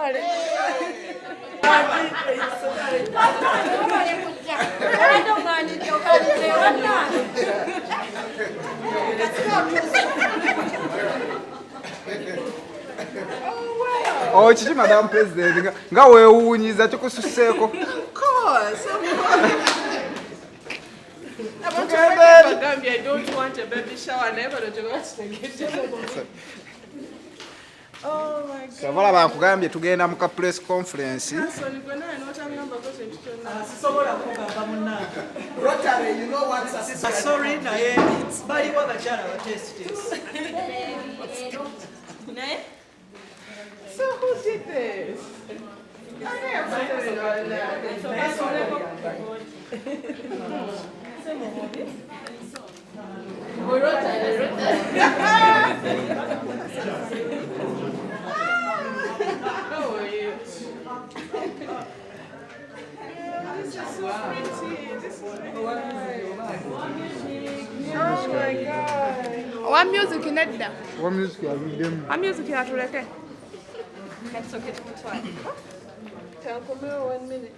Kale. Oh, chichi Madam President, nga weewuunyiza kikususseeko. Of course. I don't want a baby shower, never to watch the kid. Oh my God. Savala bankugambye tugenda mu ka press conference. Rotary, you know what? Sorry, naye baliwo abakyala abatesitesi. So who did this? How are you? This is so pretty. This is oh my God. What music in that? What music are you doing? What music you have to like? That's okay to put one. Can come here 1 minute.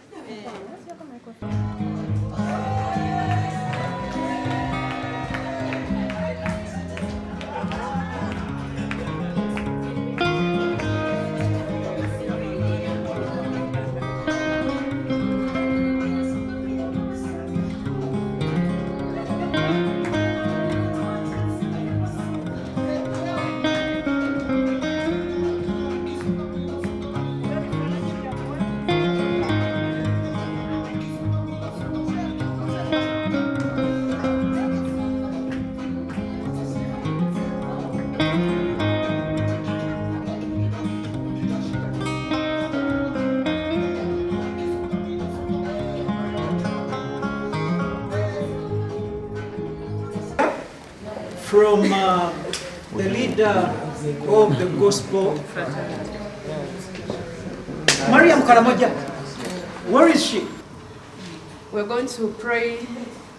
From the leader of the gospel, Mariam Karamoja. Where is she? We're going to pray.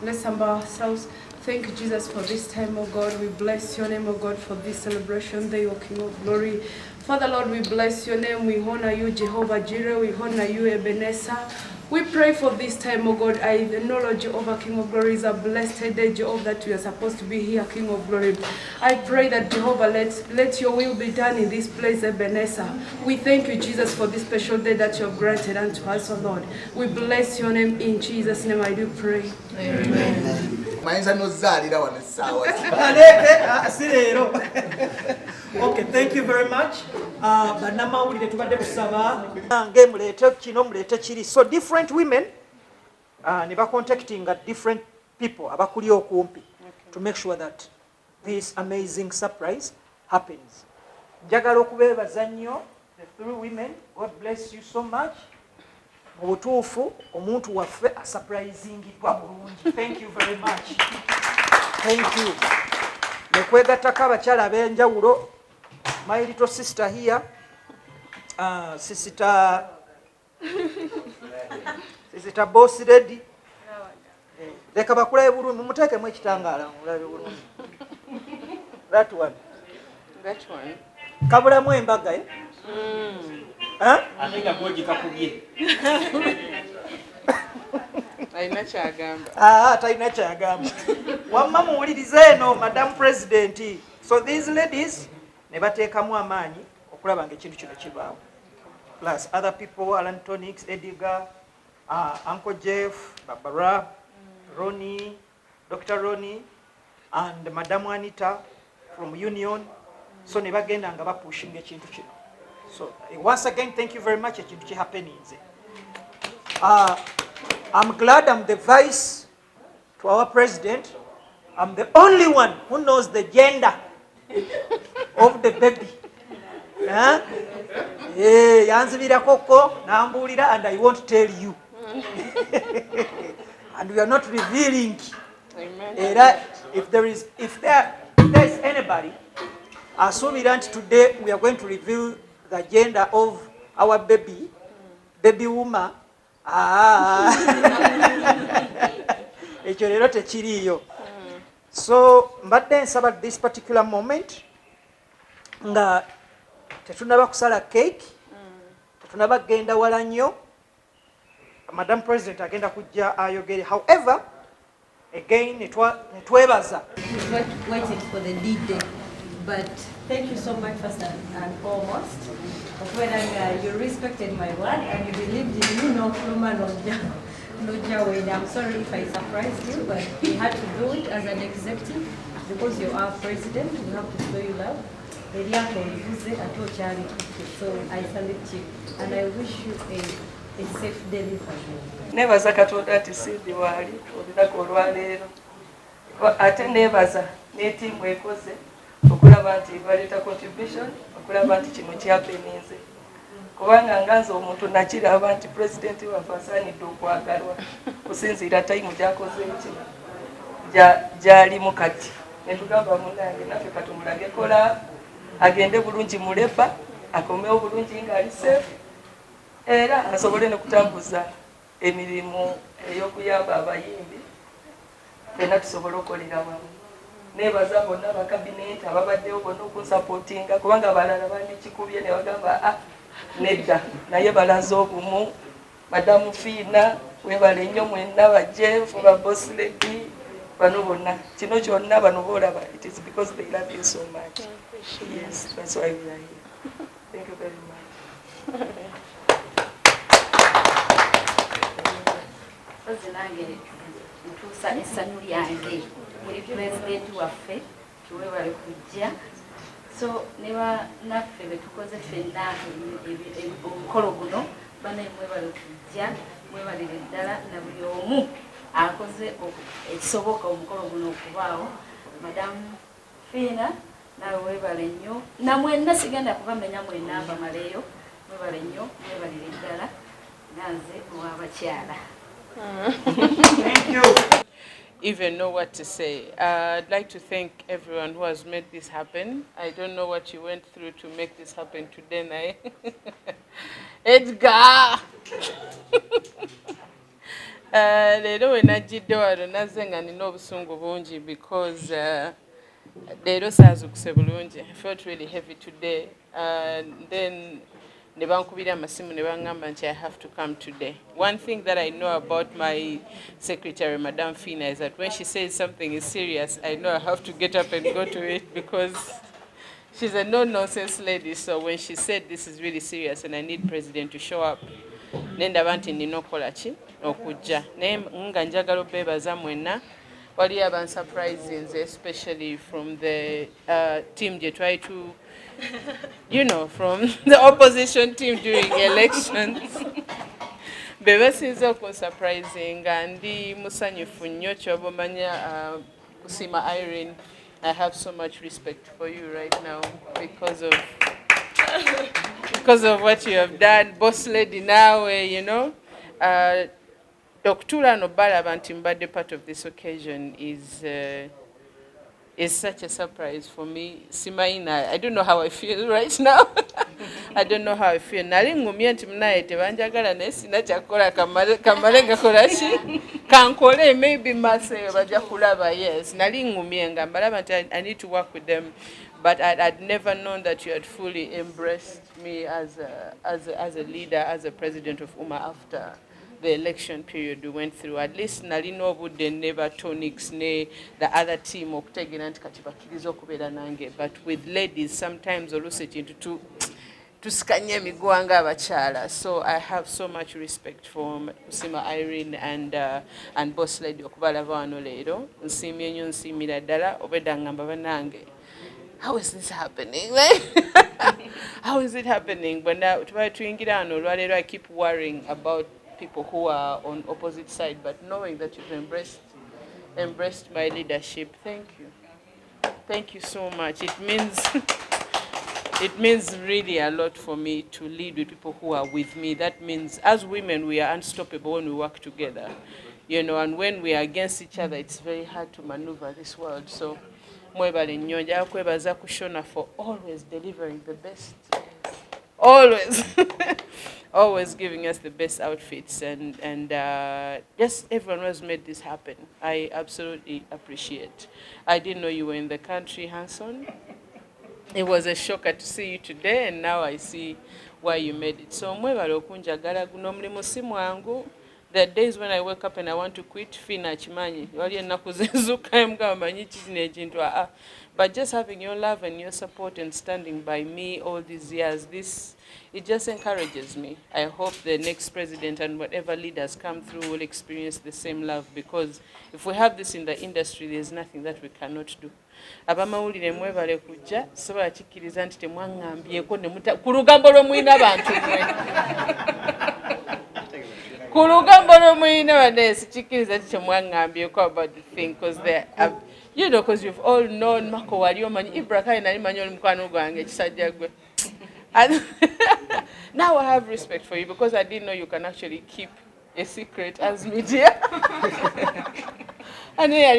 Let's humble ourselves. Thank you, Jesus, for this time, oh God. We bless your name, oh God, for this celebration day, O King of Glory. Father, Lord, we bless your name. We honor you, Jehovah Jireh. We honor you, Ebenezer. We pray for this time, oh God. I acknowledge Jehovah, King of Glory, is a blessed day, Jehovah, that we are supposed to be here, King of Glory. I pray that, Jehovah, let your will be done in this place, Ebenezer. We thank you, Jesus, for this special day that you have granted unto us, oh Lord. We bless your name in Jesus' name. I do pray. Amen. Okay, thank you very much. So different women are contacting different people to make sure that this amazing surprise happens. Njagala okubeebaza nnyo the three women. God bless you so much. Mu butuufu omuntu waffe asurprisingibwa bulungi. Thank you very much. Thank you. Nekwegattako abakyala ab'enjawulo. My little sister here, sister boss lady. Leka bakulabe bulungi mumuteekemu ekitangaala mulabe bulungi. That one. That one. Kabulamu embaga eh? Ate nga kakubye. Talina kyagamba. Talina kyagamba. Wamma muwulirize eno, Madam President. So these ladies ne bateekamu amaanyi okulaba ng'ekintu kino kibaawo. Plus other people, Alan Tonix, Edgar, Uncle Jeff, Barbara, Ronnie, Dr. Ronnie, and Madam Anita from Union. So ne bagenda nga bapushinga ekintu kino. So once again, thank you very much. Ekintu ki happening. I'm glad I'm the vice to our president. I'm the only one who knows the gender of the baby. Yanzibira koko nambulira, and I won't tell you. And we are not revealing. Amen. If there is anybody, today we are going to reveal the gender of our baby woman. Ekyo leero tekiriiyo. So mbadde nsaba at this particular moment nga tetunaba kusala cake, tunaba genda wala nnyo. Madam President agenda kujja ayogere. However, again, netwebaza. Waiting for the D-Day, but thank you so much first and foremost. When you respected my word and you believed in me, no woman, no way. I'm sorry if I surprised you, but we had to do it as an executive because you are president. We have to show you love. So I salute you and I wish you a safe delivery. Nebaza Katonda ati sindi wali olunaku olwaleero ate nebaza n'ettiimu ekoze okulaba nti baleeta contribution okulaba nti kino kyapeninze kubanga nganze omuntu nakiraba nti pulezidenti waffe asaanidde okwagalwa kusinziira tayimu gyakoze eki gy'alimu kati netugamba munange naffe katumulage kola agende bulungi mu leba akomewo bulungi ng'ali safe era asobole n'okutambuza emirimu ey'okuyamba abayimbi fena tusobole okukolera wamu. Nebaza bonna abakabineeti ababaddewo bonna okunsapootinga kubanga abalala bandikikubye ne bagamba nedda naye balaze obumu. Madamu Fiina webale nnyo mwenna bajeefu ba boss lady bano bonna kino kyonna bano boolaba it is because they love you so much. Yes, that's why we are here. Thank you very much. Nange ntuusa essanyu lyange buli pulezidenti waffe kiwebale kujja so neba naffe betukoze ffenna omukolo guno banaye mwebale kujja mwebalire ddala na buli omu akoze ekisoboka omukolo guno okubaawo. Madamu Fiina nawe webale nnyo namwenna sigenda kubamenya mwenna mbamaleeyo mwebale nnyo mwebalire ddala nanze owabakyala. Thank you. Even know what to say. I'd like to thank everyone who has made this happen. I don't know what you went through to make this happen today, Nai. Edgar! Leero we najjidde wano nazze nga nina obusungu bungi because leero saazukuse bulungi. I felt really heavy today. Then ne bankubira amasimu ne bangamba nti I have to come today. One thing that I know about my secretary, Madame Fiina, is that when she says something is serious, I know I have to get up and go to it because she's a no-nonsense lady. So when she said this is really serious and I need President to show up, nendaba nti nina okukola ki okujja. Naye nga njagala obeebaza mwenna waliyo abansurprisinze, especially from the team gye twali to from the opposition team during elections. Bebasinze okunsurprising nga ndi musanyufu nnyo ky'obumanya Kusima Irene. I have so much respect for you right now because of what you have done. Boss lady now, Dr. Nobala nti mbadde part of this occasion is such a surprise for me. Simaina, I don't know how I feel right now. I don't know how I feel. Nali ngumye nti mnaye tebanjagala naye sina kyakola kamale gakola ki kankole maybe mase bajja kulaba. Yes, nali ngumye nga mbalaba nti I need to work with them, but I'd never known that you had fully embraced me as a leader, as a president of UMA after the election period we went through. At least nalino budde neba tonics ne the other team okutegera nti kati bakiriza okubeera nange, but with ladies sometimes oluusi kintu tusikanye emigwanga abakyala. So I have so much respect for Kusima Irene and boss lady okubalaba wano leero. Nsiimye nnyo, nsiimira ddala obwedda ngamba banange, how is this happening? How is it happening? When tuba tuyingira wano olwaleero I keep worrying about people who are on opposite side, but knowing that you've embraced my leadership, thank you so much. It means really a lot for me to lead with people who are with me. That means as women we are unstoppable when we work together, and when we are against each other it's very hard to maneuver this world. So mwebale nnyo, njagala kwebaza Kushona for always delivering the best, always always giving us the best outfits, and just everyone who has made this happen. I absolutely appreciate. I didn't know you were in the country, Hanson. it was a shocker to see you today, and now I see why you made it. So mwebale okunjagala guno mulimu si mwangu. There are days when I wake up and I want to quit, fina chimanyi. Wali ennaku zenzuka mga manyi teenage into but just having your love and your support and standing by me all these years, it just encourages me. I hope the next president and whatever leaders come through will experience the same love, because if we have this in the industry, there's nothing that we cannot do. Abamawulire mwebale kujja sobola kikkiriza nti temwaŋŋambyeko ku lugambo lwe mulina bantu mwe. Ku lugambo lwe mulina banesi kikkiriza nti temwaŋŋambyeko about the thing, because you know, because you've all known Mako wali omanyi Ibra kale nali manyi oli mukwano gwange ekisajja gwe. Now I have respect for you because I didn't know you can actually keep a secret as media. And you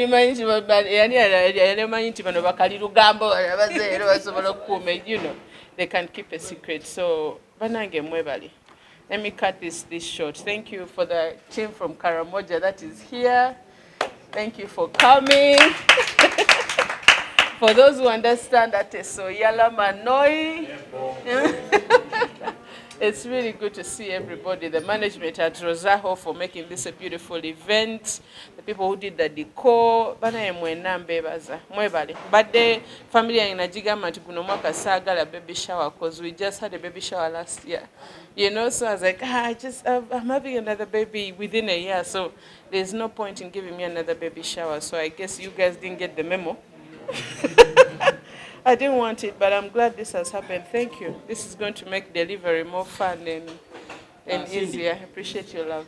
know, they can keep a secret. So, let me cut this short. Thank you for the team from Karamoja that is here. Thank you for coming. For those who understand that so Yala Manoi. It's really good to see everybody. The management at Rosaho for making this a beautiful event. The people who did the decor. But the family in Najigama to Gunomaka Saga baby shower, because we just had a baby shower last year. You know, so I was like, I'm having another baby within a year, so there's no point in giving me another baby shower. So I guess you guys didn't get the memo. I didn't want it, but I'm glad this has happened. Thank you. This is going to make delivery more fun and easier. I appreciate your love.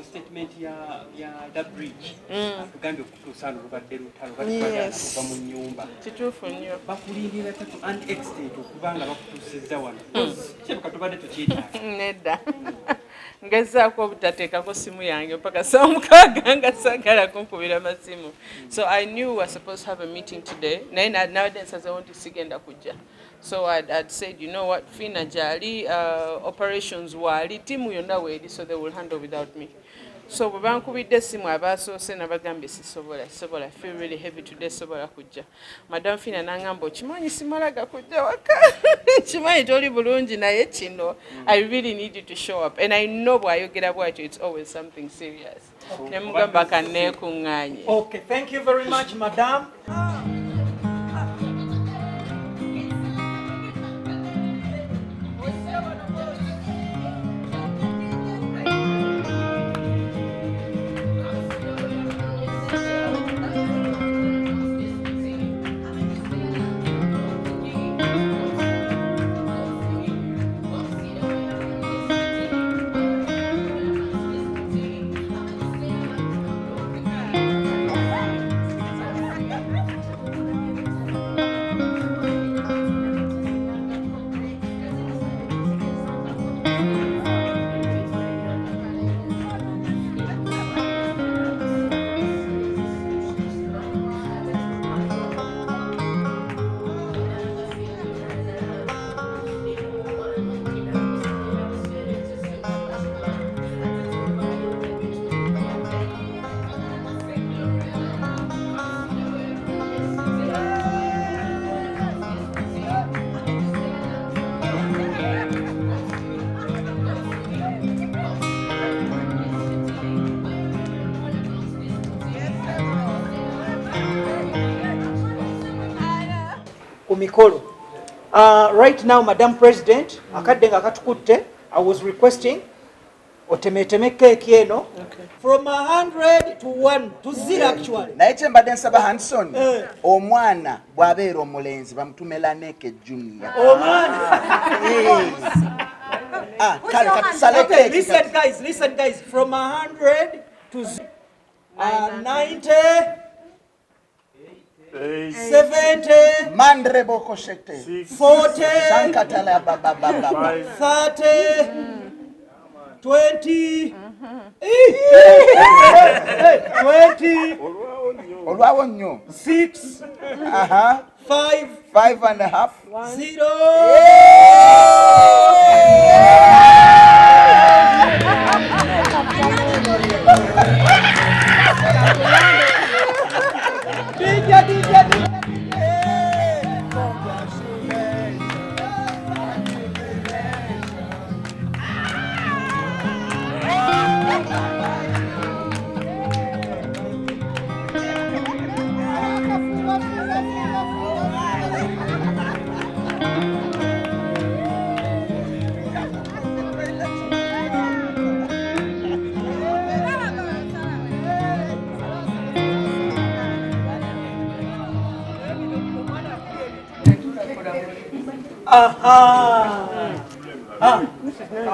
Statement ya bridge. Yes. Kituufu nnyo. Bakulindira tatu and extent okubanga bakutuusizza wano. Kirabika tubadde tukyetaaga. Nedda. Ngezaako obutateekako simu yange mpaka saa mukaaga nga saagala kunkubira masimu. So I knew we were supposed to have a meeting today. Nowadays I want to sigenda kujja. So I'd said, you know what, Fina Jali, operations wali, timu yonda wedi, so they will handle without me. So bankubidde simu abasoose nabagambe sisobola. I feel really heavy today, sobola kujja. Madam Fina nangamba okimanyi simalaga kujja waka. Kimanyi toli bulungi naye kino. I really need you to show up. And I know bw'ayogera bw'atyo, it's always something serious. Ne mugamba kanneekuŋŋaanye. Okay, thank you very much, madam. Right now, Madam President, I was requesting otemeteme cake eno from 100 to 1 to 0 actually. Naye kye mbadde nsaba Hanson omwana bw'abeera omulenzi bamutumela Naked Junior. Omwana. Kale katusale cake. Listen guys, from 100 to 90 70 Mandre boko shekte 40 Shankatala baba 30 20 20 olwawo nnyo 6 5 and a half 0 DJ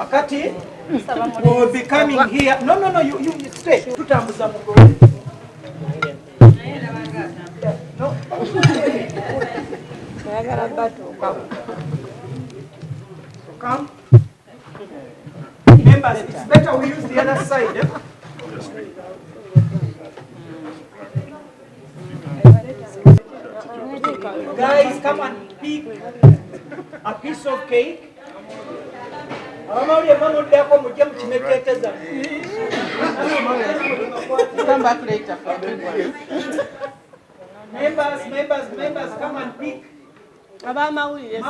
Akati will be coming here. No, you stay. Tutambuza mugole. No. Come. Members, it's better we use the other side. Eh? Guys, come and pick a piece of cake. Come back later for big one. Members, come and pick. abamawulire